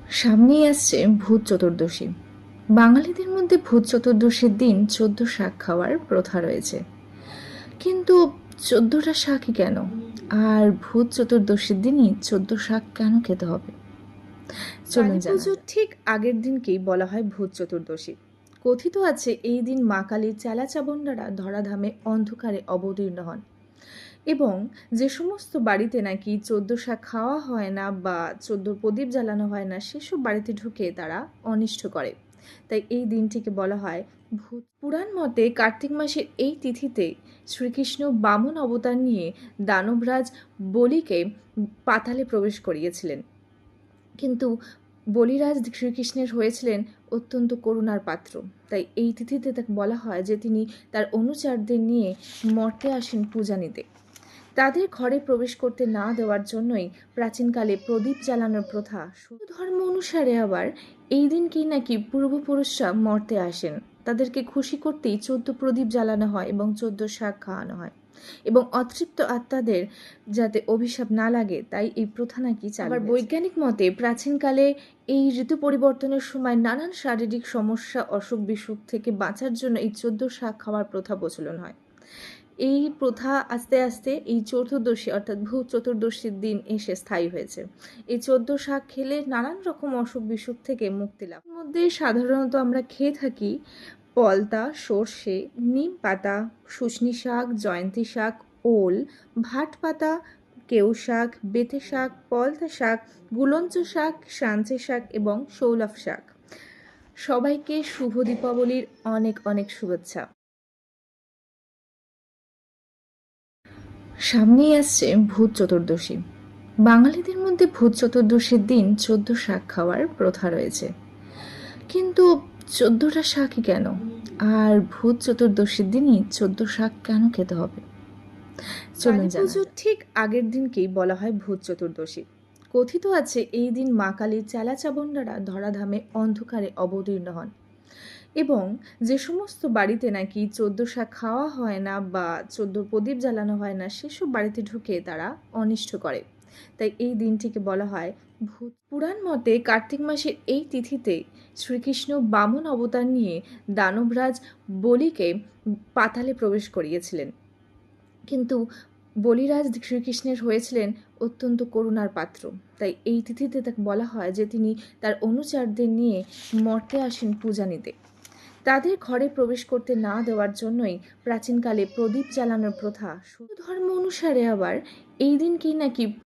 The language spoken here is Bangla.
সামনেই আসছে ভূত চতুর্দশী। বাঙালিদের মধ্যে ভূত চতুর্দশীর দিন ১৪ শাক খাওয়ার প্রথা রয়েছে। কিন্তু ১৪টা শাকই কেন? আর ভূত চতুর্দশীর দিনই ১৪ শাক কেন খেতে হবে? চলুন জানা পুজোর ঠিক আগের দিনকেই বলা হয় ভূত চতুর্দশী। কথিত আছে এই দিন মা কালীর চেলা চাবুন্ডারা ধরাধামে অন্ধকারে অবতীর্ণ হন এবং যে সমস্ত বাড়িতে নাকি ১৪ শাক খাওয়া হয় না বা ১৪ প্রদীপ জ্বালানো হয় না, সেসব বাড়িতে ঢুকে তারা অনিষ্ট করে। তাই এই দিনটিকে বলা হয় ভূত। পুরাণ মতে কার্তিক মাসের এই তিথিতে শ্রীকৃষ্ণ বামন অবতার নিয়ে দানবরাজ বলিকে পাতালে প্রবেশ করিয়েছিলেন। কিন্তু বলিরাজ শ্রীকৃষ্ণের হয়েছিলেন অত্যন্ত করুণার পাত্র। তাই এই তিথিতে তাকে বলা হয় যে তিনি তার অনুচরদের নিয়ে মর্তে আসেন পূজা নিতে। তাদের ঘরে প্রবেশ করতে না দেওয়ার জন্যই প্রাচীনকালে প্রদীপ জ্বালানোর প্রথা। ধর্ম অনুসারে আবার এই দিনকেই নাকি পূর্বপুরুষরা মর্তে আসেন। তাদেরকে খুশি করতেই ১৪ প্রদীপ জ্বালানো হয় এবং ১৪ শাক খাওয়ানো হয় এবং অতৃপ্ত আত্মাদের যাতে অভিশাপ না লাগে, তাই এই প্রথা নাকি চালু হয়েছে। আবার বৈজ্ঞানিক মতে প্রাচীনকালে এই ঋতু পরিবর্তনের সময় নানান শারীরিক সমস্যা, অসুখ বিসুখ থেকে বাঁচার জন্য এই ১৪ শাক খাওয়ার প্রথা প্রচলন হয়। এই প্রথা আস্তে আস্তে এই চতুর্দশী অর্থাৎ ভূত চতুর্দশীর দিন এসে স্থায়ী হয়েছে। এই ১৪ শাক খেলে নানান রকম অসুখ বিসুখ থেকে মুক্তি লাভ। এর মধ্যে সাধারণত আমরা খেয়ে থাকি পলতা, সর্ষে, নিম পাতা, শুশনি শাক, জয়ন্তী শাক, ওল, ভাট পাতা, কেউ শাক, বেথে শাক, পলতা শাক, গুলঞ্চ শাক, সাঞ্চে শাক এবং শৌলাফ শাক। সবাইকে শুভ দীপাবলির অনেক অনেক শুভেচ্ছা। সামনেই আসছে ভূত চতুর্দশী। বাঙালিদের মধ্যে ভূত চতুর্দশীর দিন ১৪ শাক খাওয়ার প্রথা রয়েছে। কিন্তু ১৪টা শাকই কেন? আর ভূত চতুর্দশীর দিনই ১৪ শাক কেন খেতে হবে? চলুন জানা পুজোর ঠিক আগের দিনকেই বলা হয় ভূত চতুর্দশী। কথিত আছে এই দিন মা কালীর চেলা চাবুন্ডারা ধরাধামে অন্ধকারে অবতীর্ণ হন এবং যে সমস্ত বাড়িতে নাকি ১৪ শাক খাওয়া হয় না বা ১৪ প্রদীপ জ্বালানো হয় না, সেসব বাড়িতে ঢুকে তারা অনিষ্ট করে। তাই এই দিনটিকে বলা হয় ভূত। পুরাণ মতে কার্তিক মাসের এই তিথিতে শ্রীকৃষ্ণ বামন অবতার নিয়ে দানবরাজ বলিকে পাতালে প্রবেশ করিয়েছিলেন। কিন্তু বলিরাজ শ্রীকৃষ্ণের হয়েছিলেন অত্যন্ত করুণার পাত্র। তাই এই তিথিতে তাকে বলা হয় যে তিনি তার অনুচরদের নিয়ে মর্তে আসেন পূজা নিতে। তাদের ঘরে প্রবেশ করতে না দেওয়ার জন্যই প্রাচীনকালে প্রদীপ জ্বালানোর প্রথা। ধর্ম অনুসারে আবার এই দিনকেই নাকি